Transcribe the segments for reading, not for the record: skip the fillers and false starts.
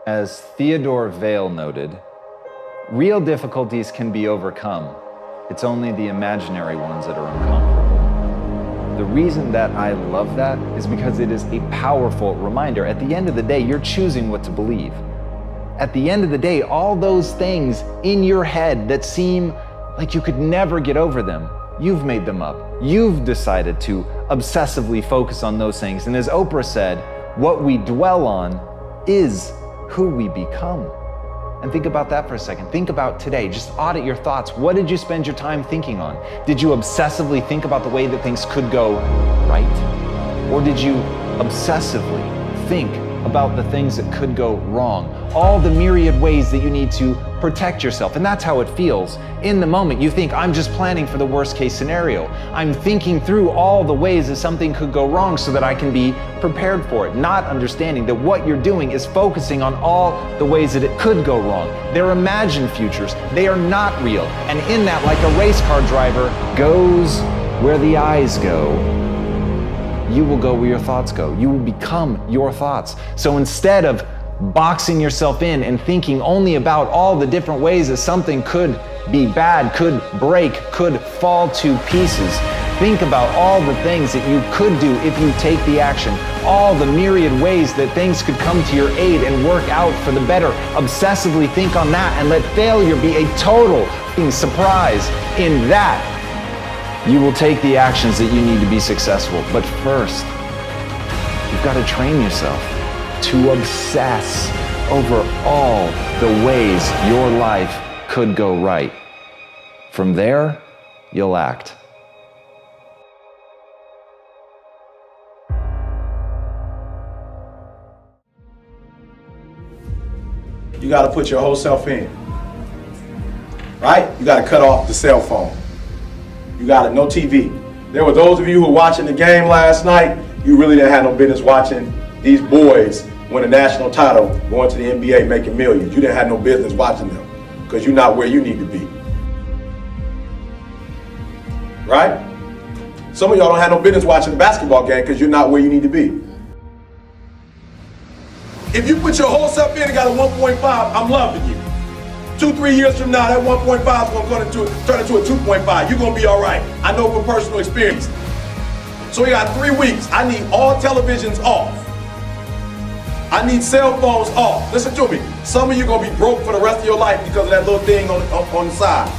As Theodore Vail noted, real difficulties can be overcome. It's only the imaginary ones that are uncomfortable. The reason that I love that is because it is a powerful reminder. At the end of the day, you're choosing what to believe. At the end of the day, all those things in your head that seem like you could never get over them, you've made them up. You've decided to obsessively focus on those things. And as Oprah said, what we dwell on is who we become. And think about that for a second. Think about today. Just audit your thoughts. What did you spend your time thinking on? Did you obsessively think about the way that things could go right? Or did you obsessively think about the things that could go wrong? All the myriad ways that you need to protect yourself. And that's how it feels. In the moment, you think, I'm just planning for the worst case scenario. I'm thinking through all the ways that something could go wrong so that I can be prepared for it, not understanding that what you're doing is focusing on all the ways that it could go wrong. They're imagined futures. They are not real. And in that, like a race car driver goes where the eyes go, you will go where your thoughts go. You will become your thoughts. So instead of boxing yourself in and thinking only about all the different ways that something could be bad, could break, could fall to pieces, think about all the things that you could do if you take the action, all the myriad ways that things could come to your aid and work out for the better. Obsessively think on that and let failure be a total surprise. In that, you will take the actions that you need to be successful. But first, you've got to train yourself to obsess over all the ways your life could go right. From there, you'll act. You got to put your whole self in, right? You got to cut off the cell phone. You got it, no TV. There were those of you who were watching the game last night, you really didn't have no business watching these boys win a national title, going to the NBA, making millions. You didn't have no business watching them because you're not where you need to be. Right? Some of y'all don't have no business watching the basketball game because you're not where you need to be. If you put your whole self in and got a 1.5, I'm loving you. 2-3 years from now, that 1.5 is going to turn into a 2.5. You're going to be all right. I know from personal experience. So we got 3 weeks. I need all televisions off. I need cell phones off. Listen to me. Some of you are going to be broke for the rest of your life because of that little thing on the side.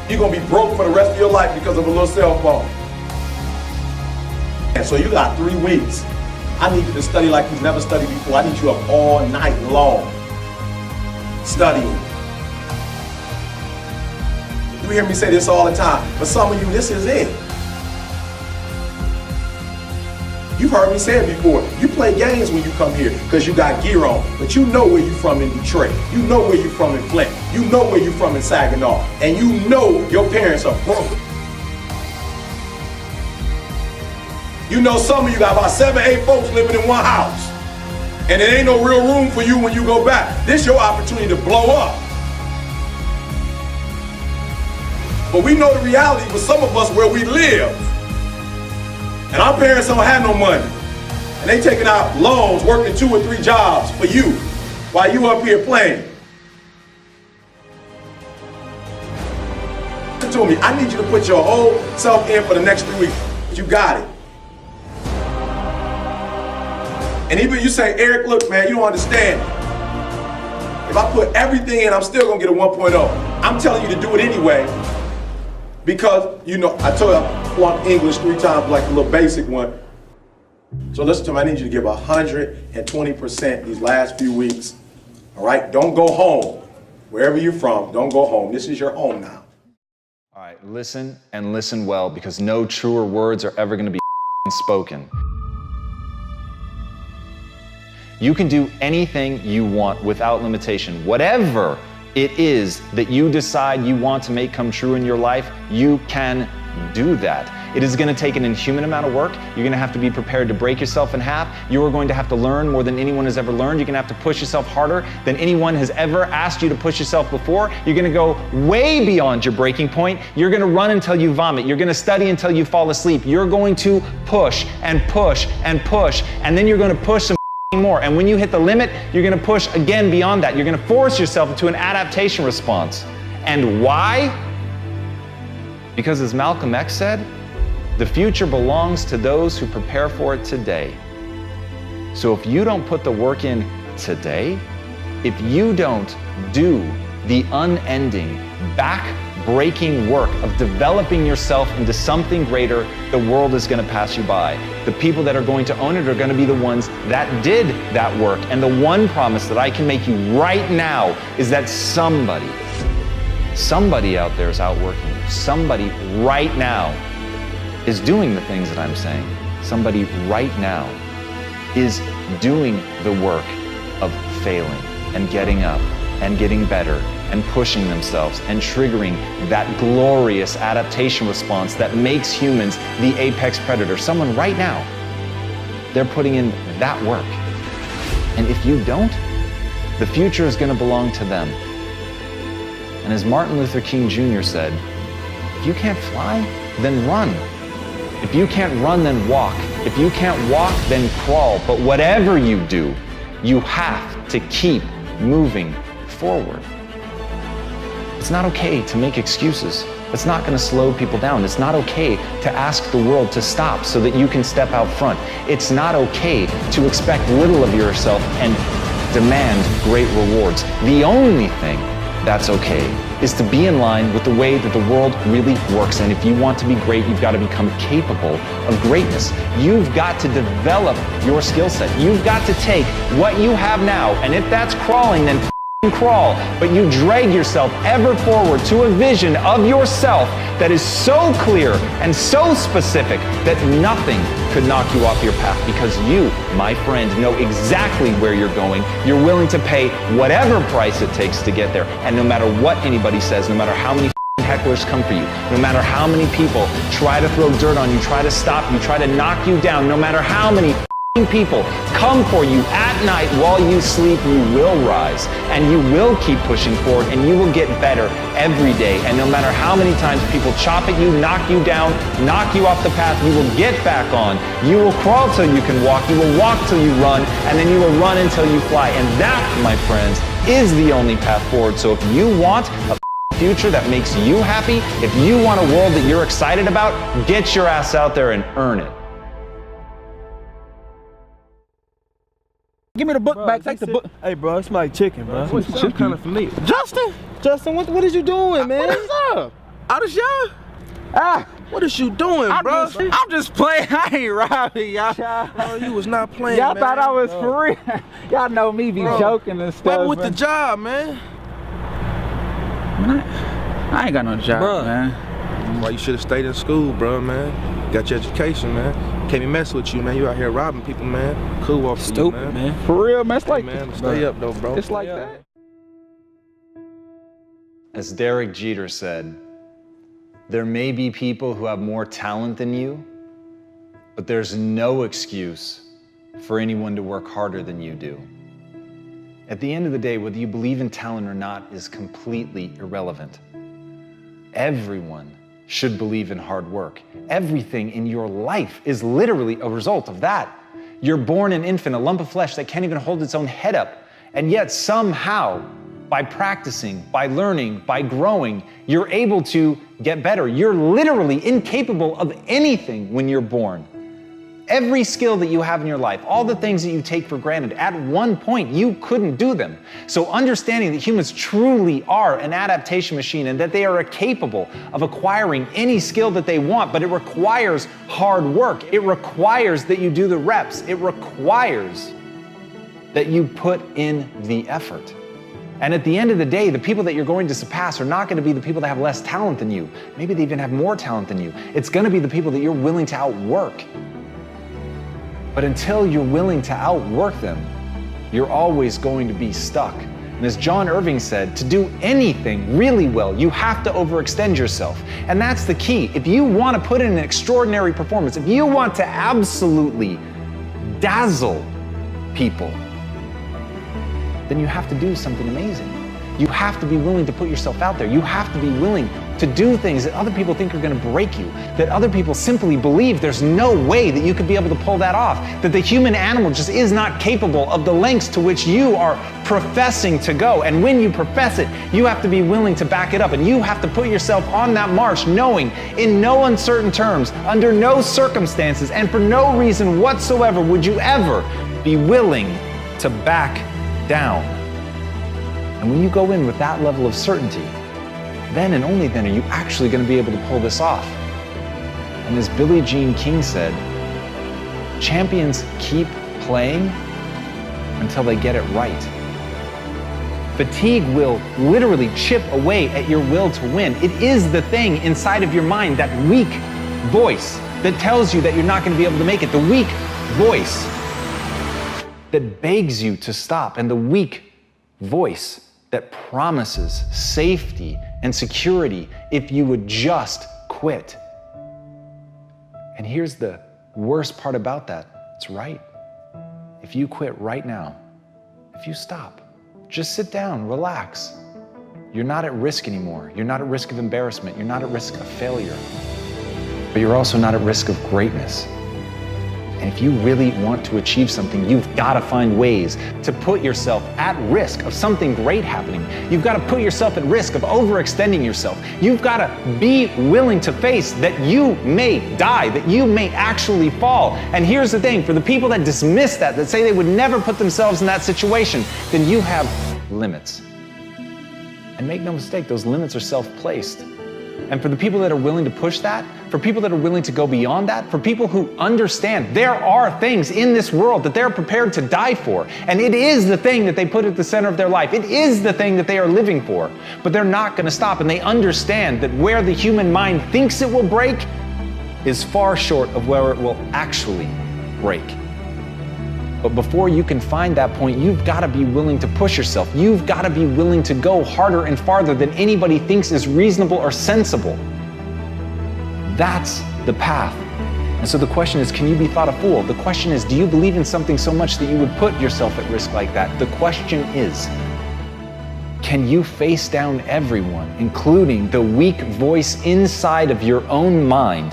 You're going to be broke for the rest of your life because of a little cell phone. And so you got 3 weeks. I need you to study like you've never studied before. I need you up all night long studying. You hear me say this all the time, but some of you, this is it. You've heard me say it before. You play games when you come here because you got gear on, but you know where you're from in Detroit. You know where you're from in Flint. You know where you're from in Saginaw. And you know your parents are broke. You know some of you got about 7, 8 folks living in one house. And there ain't no real room for you when you go back. This is your opportunity to blow up. But we know the reality for some of us where we live. And our parents don't have no money. And they taking out loans, working 2 or 3 jobs for you while you up here playing. Listen to me, I need you to put your whole self in for the next 3 weeks. You got it. And even you say, Eric, look, man, you don't understand. If I put everything in, I'm still gonna get a 1.0. I'm telling you to do it anyway because, you know, I told you I flunked English 3 times, like a little basic one. So listen to me, I need you to give 120% these last few weeks, all right? Don't go home. Wherever you're from, don't go home. This is your home now. All right, listen and listen well because no truer words are ever gonna be spoken. You can do anything you want without limitation. Whatever it is that you decide you want to make come true in your life, you can do that. It is going to take an inhuman amount of work. You're going to have to be prepared to break yourself in half. You are going to have to learn more than anyone has ever learned. You're going to have to push yourself harder than anyone has ever asked you to push yourself before. You're going to go way beyond your breaking point. You're going to run until you vomit. You're going to study until you fall asleep. You're going to push and push and push, and then you're going to push some more. And when you hit the limit, you're gonna push again beyond that. You're gonna force yourself into an adaptation response. And why? Because as Malcolm X said, the future belongs to those who prepare for it today. So if you don't put the work in today, if you don't do the unending, back-breaking work of developing yourself into something greater, the world is going to pass you by. The people that are going to own it are going to be the ones that did that work. And the one promise that I can make you right now is that somebody out there is outworking you. Somebody right now is doing the things that I'm saying. Somebody right now is doing the work of failing and getting up and getting better and pushing themselves and triggering that glorious adaptation response that makes humans the apex predator. Someone right now, they're putting in that work. And if you don't, the future is going to belong to them. And as Martin Luther King Jr. said, if you can't fly, then run. If you can't run, then walk. If you can't walk, then crawl. But whatever you do, you have to keep moving forward. It's not okay to make excuses. It's not going to slow people down. It's not okay to ask the world to stop so that you can step out front. It's not okay to expect little of yourself and demand great rewards. The only thing that's okay is to be in line with the way that the world really works. And if you want to be great, you've got to become capable of greatness. You've got to develop your skill set. You've got to take what you have now, and if that's crawling, then crawl, but you drag yourself ever forward to a vision of yourself that is so clear and so specific that nothing could knock you off your path, because you, my friend, know exactly where you're going. You're willing to pay whatever price it takes to get there, and no matter what anybody says, no matter how many hecklers come for you, no matter how many people try to throw dirt on you, try to stop you, try to knock you down, no matter how many people come for you at night while you sleep, you will rise and you will keep pushing forward and you will get better every day. And no matter how many times people chop at you, knock you down, knock you off the path, you will get back on. You will crawl till you can walk, you will walk till you run, and then you will run until you fly. And that, my friends, is the only path forward. So if you want a future that makes you happy, if you want a world that you're excited about, get your ass out there and earn it. Give me the book back. Take the book. Hey, bro, it's my chicken, bro. What's Chicken kind of familiar. Justin, what is you doing, man? What is up? Out of y'all? What is you doing, bro? I'm just playing. I ain't robbing y'all. Bro, you was not playing, Y'all man. thought I was for real. Y'all know me be joking and stuff. What with man. the job, man? Man, I ain't got no job, Bruh. man. Well, you should have stayed in school, bro, man. Got your education, man. Can't be messing with you, man. You out here robbing people, man. Cool off for you, Stupid, man. For real, man. It's like Man, stay up, though, bro. It's like that. As Derek Jeter said, there may be people who have more talent than you, but there's no excuse for anyone to work harder than you do. At the end of the day, whether you believe in talent or not is completely irrelevant. Everyone should believe in hard work. Everything in your life is literally a result of that. You're born an infant, a lump of flesh that can't even hold its own head up. And yet somehow, by practicing, by learning, by growing, you're able to get better. You're literally incapable of anything when you're born. Every skill that you have in your life, all the things that you take for granted, at one point you couldn't do them. So understanding that humans truly are an adaptation machine and that they are capable of acquiring any skill that they want, but it requires hard work. It requires that you do the reps. It requires that you put in the effort. And at the end of the day, the people that you're going to surpass are not going to be the people that have less talent than you. Maybe they even have more talent than you. It's going to be the people that you're willing to outwork. But until you're willing to outwork them, you're always going to be stuck. And as John Irving said, to do anything really well, you have to overextend yourself. And that's the key. If you want to put in an extraordinary performance, if you want to absolutely dazzle people, then you have to do something amazing. You have to be willing to put yourself out there. You have to be willing to do things that other people think are going to break you, that other people simply believe there's no way that you could be able to pull that off, that the human animal just is not capable of the lengths to which you are professing to go. And when you profess it, you have to be willing to back it up, and you have to put yourself on that march knowing in no uncertain terms, under no circumstances, and for no reason whatsoever would you ever be willing to back down. And when you go in with that level of certainty, then and only then are you actually going to be able to pull this off. And as Billie Jean King said, champions keep playing until they get it right. Fatigue will literally chip away at your will to win. It is the thing inside of your mind, that weak voice that tells you that you're not going to be able to make it, the weak voice that begs you to stop, and the weak voice that promises safety and security if you would just quit. And here's the worst part about that. It's right. If you quit right now, if you stop, just sit down, relax. You're not at risk anymore. You're not at risk of embarrassment. You're not at risk of failure. But you're also not at risk of greatness. And if you really want to achieve something, you've got to find ways to put yourself at risk of something great happening. You've got to put yourself at risk of overextending yourself. You've got to be willing to face that you may die, that you may actually fall. And here's the thing, for the people that dismiss that say they would never put themselves in that situation, then you have limits. And make no mistake, those limits are self-placed. And for the people that are willing to push that, for people that are willing to go beyond that, for people who understand there are things in this world that they're prepared to die for, and it is the thing that they put at the center of their life. It is the thing that they are living for, but they're not going to stop, and they understand that where the human mind thinks it will break is far short of where it will actually break. But before you can find that point, you've got to be willing to push yourself. You've got to be willing to go harder and farther than anybody thinks is reasonable or sensible. That's the path. And so the question is, can you be thought a fool? The question is, do you believe in something so much that you would put yourself at risk like that? The question is, can you face down everyone, including the weak voice inside of your own mind,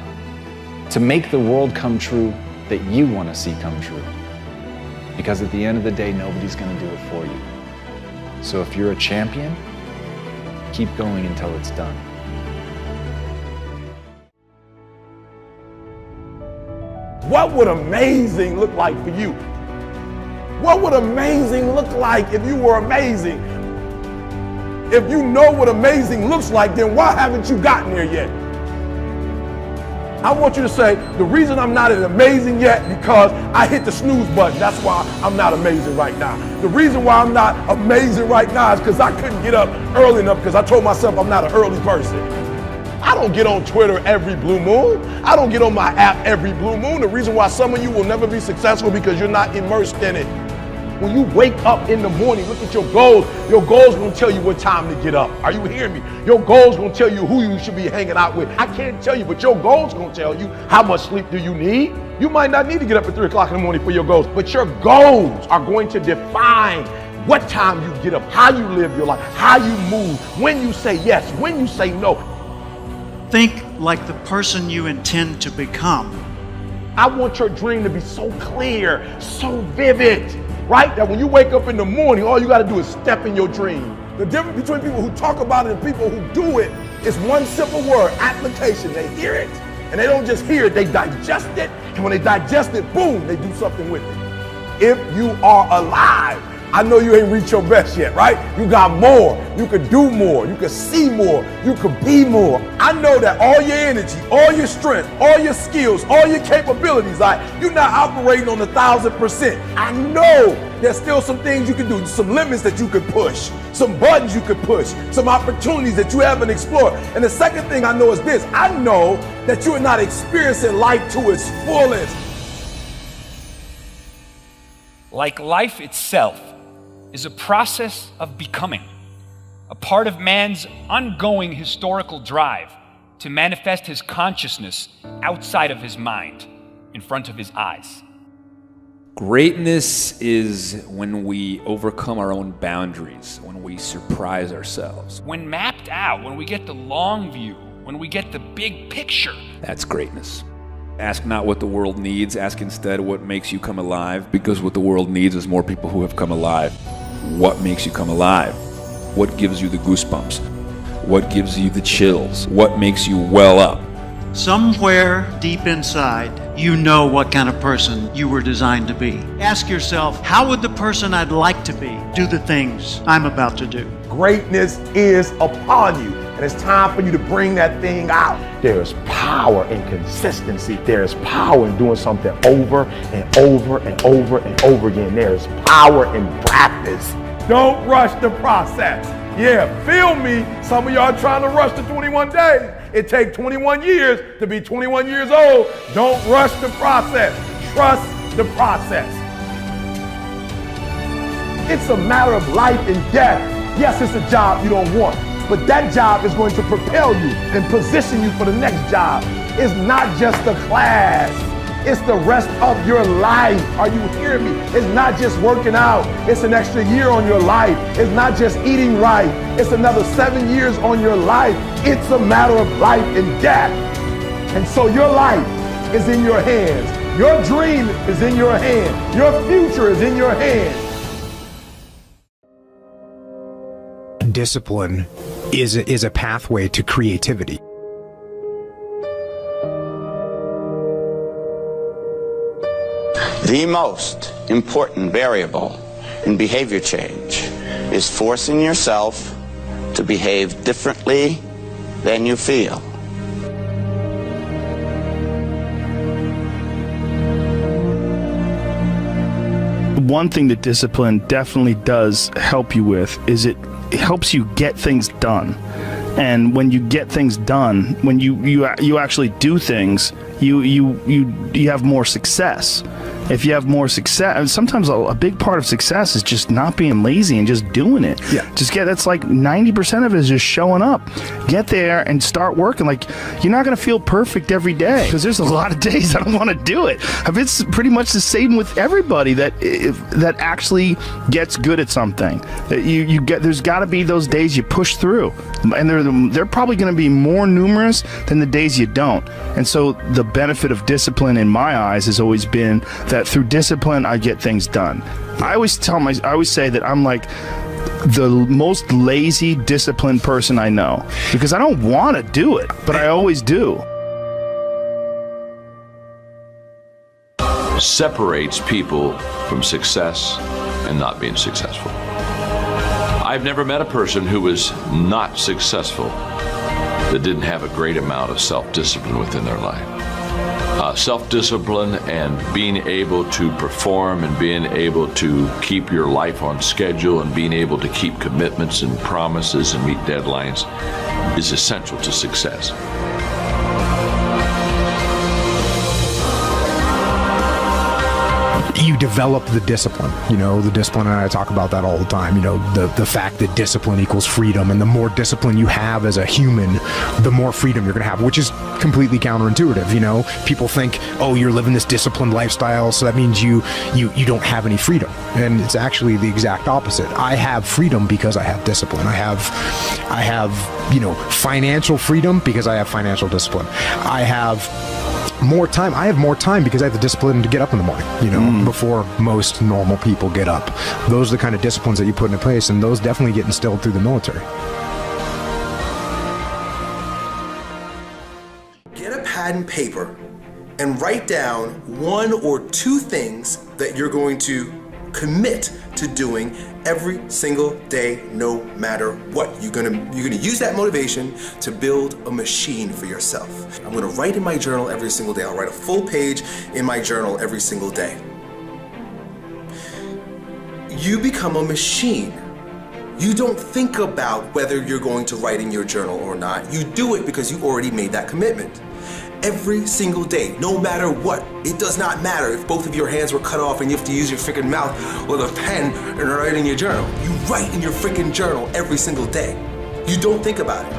to make the world come true that you want to see come true? Because at the end of the day, nobody's going to do it for you. So if you're a champion, keep going until it's done. What would amazing look like for you? What would amazing look like if you were amazing? If you know what amazing looks like, then why haven't you gotten there yet? I want you to say, the reason I'm not as amazing yet because I hit the snooze button. That's why I'm not amazing right now. The reason why I'm not amazing right now is because I couldn't get up early enough because I told myself I'm not an early person. I don't get on Twitter every blue moon. I don't get on my app every blue moon. The reason why some of you will never be successful because you're not immersed in it. When you wake up in the morning, look at your goals. Your goals gonna tell you what time to get up. Are you hearing me? Your goals gonna tell you who you should be hanging out with. I can't tell you, but your goals gonna tell you how much sleep do you need. You might not need to get up at 3 o'clock in the morning for your goals, but your goals are going to define what time you get up, how you live your life, how you move, when you say yes, when you say no. Think like the person you intend to become. I want your dream to be so clear, so vivid, right? That when you wake up in the morning, all you got to do is step in your dream. The difference between people who talk about it and people who do it is one simple word: application. They hear it, and they don't just hear it, they digest it. And when they digest it, boom, they do something with it. If you are alive, I know you ain't reached your best yet, right? You got more. You could do more. You could see more. You could be more. I know that all your energy, all your strength, all your skills, all your capabilities, you're not operating on 1,000%. I know there's still some things you can do, some limits that you could push, some buttons you could push, some opportunities that you haven't explored. And the second thing I know is this: I know that you are not experiencing life to its fullest. Like life itself is a process of becoming, a part of man's ongoing historical drive to manifest his consciousness outside of his mind, in front of his eyes. Greatness is when we overcome our own boundaries, when we surprise ourselves. When mapped out, when we get the long view, when we get the big picture. That's greatness. Ask not what the world needs, ask instead what makes you come alive, because what the world needs is more people who have come alive. What makes you come alive? What gives you the goosebumps? What gives you the chills? What makes you well up? Somewhere deep inside, you know what kind of person you were designed to be. Ask yourself, how would the person I'd like to be do the things I'm about to do? Greatness is upon you, and it's time for you to bring that thing out. There's power in consistency. There's power in doing something over and over and over and over again. There's power in practice. Don't rush the process. Yeah, feel me. Some of y'all trying to rush the 21 days. It takes 21 years to be 21 years old. Don't rush the process. Trust the process. It's a matter of life and death. Yes, it's a job you don't want, but that job is going to propel you and position you for the next job. It's not just the class. It's the rest of your life. Are you hearing me? It's not just working out. It's an extra year on your life. It's not just eating right. It's another 7 years on your life. It's a matter of life and death. And so your life is in your hands. Your dream is in your hands. Your future is in your hands. Discipline is a pathway to creativity. The most important variable in behavior change is forcing yourself to behave differently than you feel. One thing that discipline definitely does help you with is it helps you get things done. And when you get things done, when you actually do things, you have more success. If you have more success, and sometimes a big part of success is just not being lazy and just doing it. Yeah. That's like 90% of it is just showing up. Get there and start working. Like, you're not going to feel perfect every day, because there's a lot of days I don't want to do it. It's pretty much the same with everybody that actually gets good at something. There's got to be those days you push through, and they're probably going to be more numerous than the days you don't. And so the benefit of discipline in my eyes has always been that through discipline I get things done. I always say that I'm like the most lazy, disciplined person I know, because I don't want to do it, but I always do. Separates people from success and not being successful. I've never met a person who was not successful that didn't have a great amount of self-discipline within their life. Self-discipline and being able to perform and being able to keep your life on schedule and being able to keep commitments and promises and meet deadlines is essential to success. You develop the discipline, the discipline, and I talk about that all the time, the fact that discipline equals freedom, and the more discipline you have as a human, the more freedom you're going to have, which is completely counterintuitive. People think, oh, you're living this disciplined lifestyle, so that means you don't have any freedom, and it's actually the exact opposite. I have freedom because I have discipline. I have financial freedom because I have financial discipline. I have more time. I have more time because I have the discipline to get up in the morning, before most normal people get up. Those are the kind of disciplines that you put into place, and those definitely get instilled through the military. Get a pad and paper and write down 1 or 2 things that you're going to commit to doing every single day, no matter what. You're gonna use that motivation to build a machine for yourself. I'm gonna write in my journal every single day. I'll write a full page in my journal every single day. You become a machine. You don't think about whether you're going to write in your journal or not. You do it because you already made that commitment. Every single day, no matter what. It does not matter if both of your hands were cut off and you have to use your freaking mouth or the pen and write in your journal. You write in your freaking journal every single day. You don't think about it.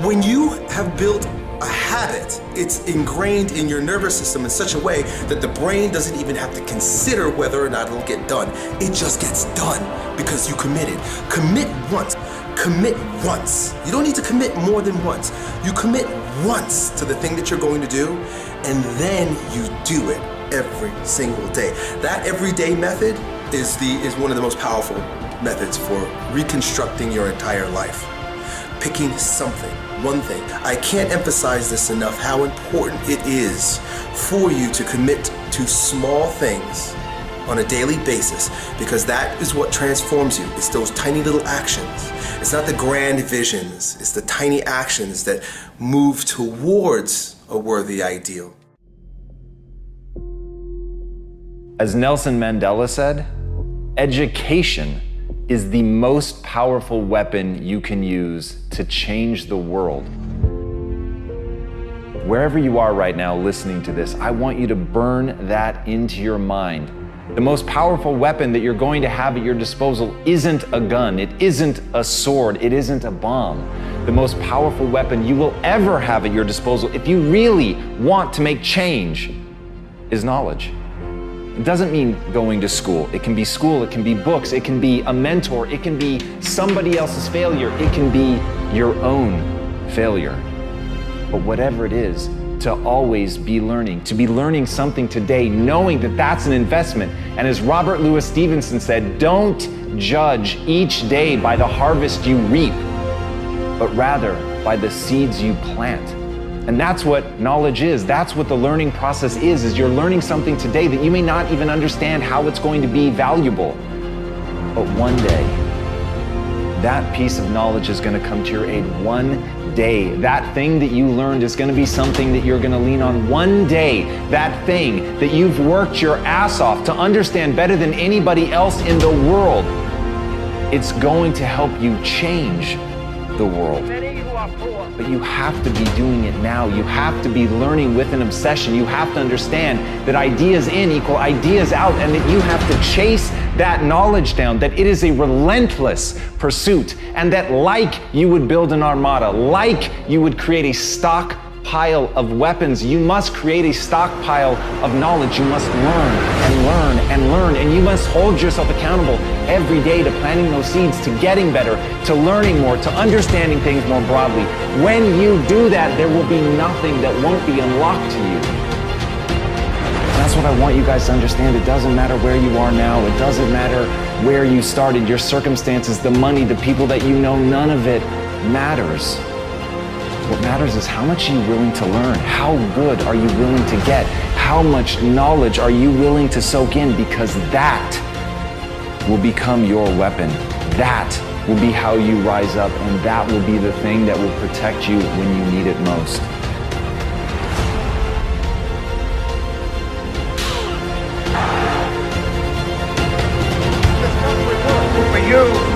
When you have built a habit, it's ingrained in your nervous system in such a way that the brain doesn't even have to consider whether or not it'll get done. It just gets done because you committed. Commit once. Commit once. You don't need to commit more than once. You commit once to the thing that you're going to do, and then you do it every single day. That everyday method is one of the most powerful methods for reconstructing your entire life. Picking something, one thing. I can't emphasize this enough, how important it is for you to commit to small things on a daily basis, because that is what transforms you. It's those tiny little actions. It's not the grand visions, it's the tiny actions that move towards a worthy ideal. As Nelson Mandela said, education is the most powerful weapon you can use to change the world. Wherever you are right now listening to this, I want you to burn that into your mind. The most powerful weapon that you're going to have at your disposal isn't a gun, it isn't a sword, it isn't a bomb. The most powerful weapon you will ever have at your disposal, if you really want to make change, is knowledge. It doesn't mean going to school. It can be books, it can be a mentor, it can be somebody else's failure, it can be your own failure. But whatever it is, to always be learning, to be learning something today, knowing that that's an investment. And as Robert Louis Stevenson said, don't judge each day by the harvest you reap, but rather by the seeds you plant. And that's what knowledge is. That's what the learning process is you're learning something today that you may not even understand how it's going to be valuable. But one day, that piece of knowledge is going to come to your aid. One day, that thing that you learned is going to be something that you're going to lean on. One day, that thing that you've worked your ass off to understand better than anybody else in the world, it's going to help you change the world. But you have to be doing it now. You have to be learning with an obsession. You have to understand that ideas in equal ideas out, and that you have to chase that knowledge down, that it is a relentless pursuit, and that like you would build an armada, like you would create a stockpile of weapons, you must create a stockpile of knowledge. You must learn and learn and learn, and you must hold yourself accountable every day to planting those seeds, to getting better, to learning more, to understanding things more broadly. When you do that, there will be nothing that won't be unlocked to you. That's what I want you guys to understand. It doesn't matter where you are now. It doesn't matter where you started, your circumstances, the money, the people that you know. None of it matters. What matters is how much are you willing to learn? How good are you willing to get? How much knowledge are you willing to soak in? Because that will become your weapon. That will be how you rise up, and that will be the thing that will protect you when you need it most. For you.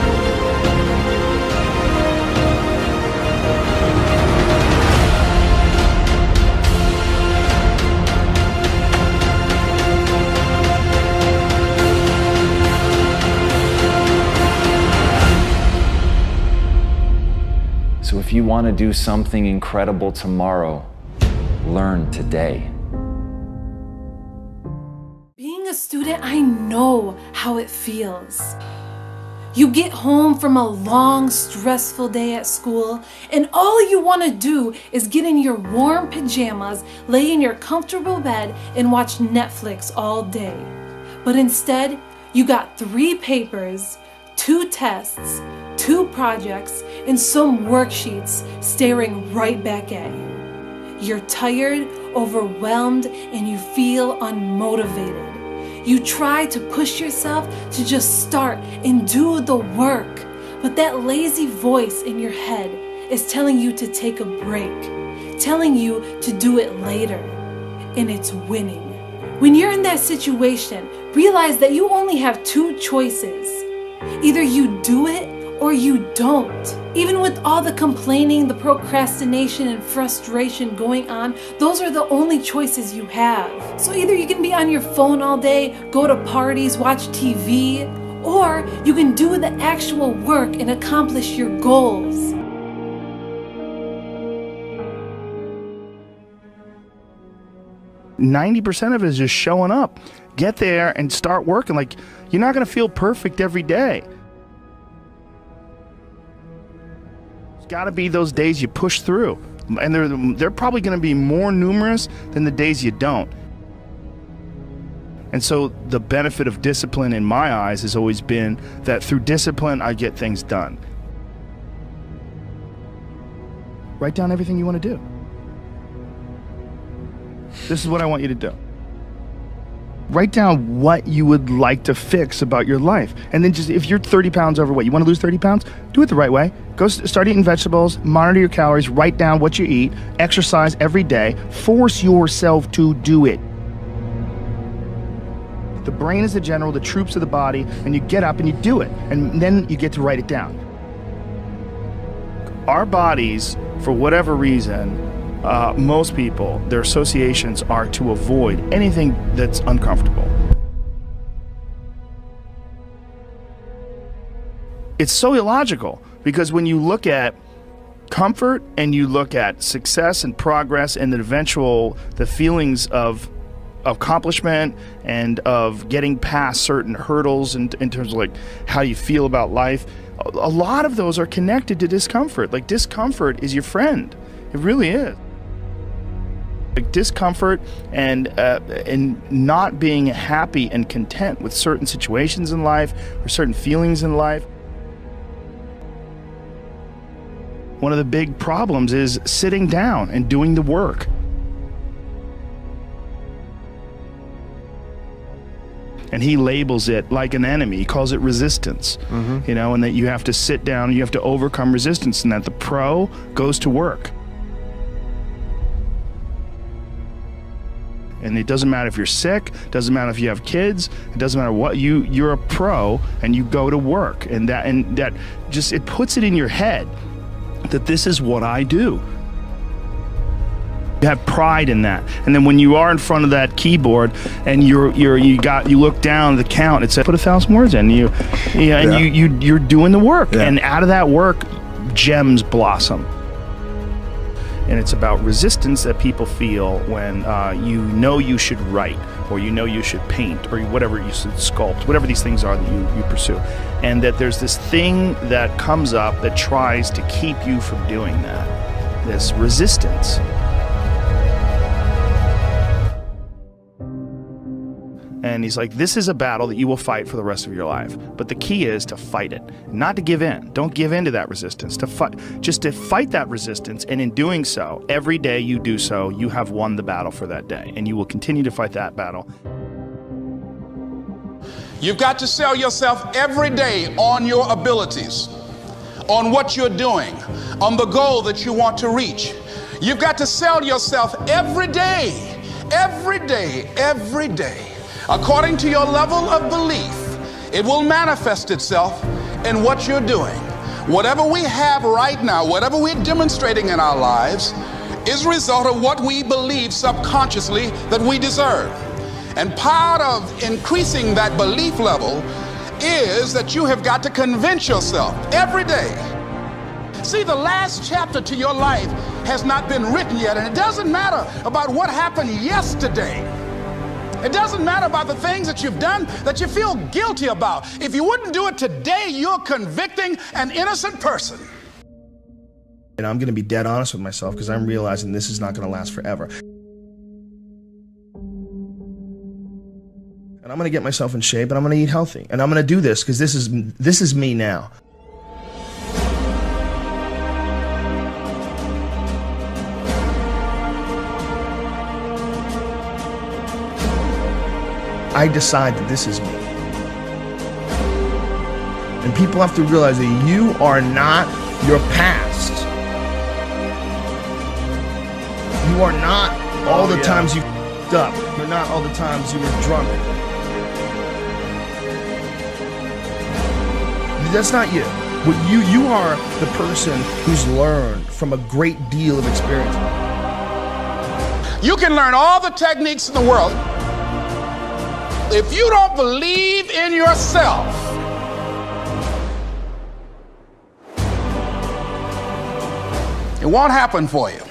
So if you want to do something incredible tomorrow, learn today. Being a student, I know how it feels. You get home from a long, stressful day at school, and all you want to do is get in your warm pajamas, lay in your comfortable bed, and watch Netflix all day. But instead, you got 3 papers, 2 tests, 2 projects, and some worksheets staring right back at you. You're tired, overwhelmed, and you feel unmotivated. You try to push yourself to just start and do the work, but that lazy voice in your head is telling you to take a break, telling you to do it later, and it's winning. When you're in that situation, realize that you only have 2 choices. Either you do it or you don't. Even with all the complaining, the procrastination, and frustration going on, those are the only choices you have. So either you can be on your phone all day, go to parties, watch TV, or you can do the actual work and accomplish your goals. 90% of it is just showing up. Get there and start working. Like, you're not going to feel perfect every day. There's got to be those days you push through. And they're probably going to be more numerous than the days you don't. And so the benefit of discipline in my eyes has always been that through discipline, I get things done. Write down everything you want to do. This is what I want you to do. Write down what you would like to fix about your life. And then just, if you're 30 pounds overweight, you want to lose 30 pounds? Do it the right way. Go start eating vegetables, monitor your calories, write down what you eat, exercise every day, force yourself to do it. The brain is the general, the troops of the body, and you get up and you do it. And then you get to write it down. Our bodies, for whatever reason, most people, their associations are to avoid anything that's uncomfortable. It's so illogical, because when you look at comfort and you look at success and progress and the feelings of accomplishment and of getting past certain hurdles in terms of like how you feel about life, a lot of those are connected to discomfort. Like, discomfort is your friend. It really is. Like, discomfort and not being happy and content with certain situations in life or certain feelings in life. One of the big problems is sitting down and doing the work. And he labels it like an enemy. He calls it resistance, you know, and that you have to sit down, you have to overcome resistance, and that the pro goes to work. And it doesn't matter if you're sick, doesn't matter if you have kids, it doesn't matter what, you're a pro and you go to work. And that just, it puts it in your head that this is what I do. You have pride in that. And then when you are in front of that keyboard and you look down the count, it says put 1,000 words in, you're doing the work. Yeah. And out of that work, gems blossom. And it's about resistance that people feel when you should write, or you should paint, or whatever you should sculpt, whatever these things are that you pursue. And that there's this thing that comes up that tries to keep you from doing that. This resistance. And he's like, this is a battle that you will fight for the rest of your life. But the key is to fight it, not to give in. Don't give in to that resistance. Just to fight that resistance. And in doing so, every day you do so, you have won the battle for that day. And you will continue to fight that battle. You've got to sell yourself every day on your abilities, on what you're doing, on the goal that you want to reach. You've got to sell yourself every day, every day, every day. According to your level of belief, it will manifest itself in what you're doing. Whatever we have right now, whatever we're demonstrating in our lives, is a result of what we believe subconsciously that we deserve. And part of increasing that belief level is that you have got to convince yourself every day. See, the last chapter to your life has not been written yet, and it doesn't matter about what happened yesterday. It doesn't matter about the things that you've done that you feel guilty about. If you wouldn't do it today, you're convicting an innocent person. And I'm going to be dead honest with myself, because I'm realizing this is not going to last forever. And I'm going to get myself in shape, and I'm going to eat healthy. And I'm going to do this because this is me now. I decide that this is me. And people have to realize that you are not your past. You are not all the times you f***ed up. You're not all the times you were drunk. That's not you. You are the person who's learned from a great deal of experience. You can learn all the techniques in the world. If you don't believe in yourself, it won't happen for you.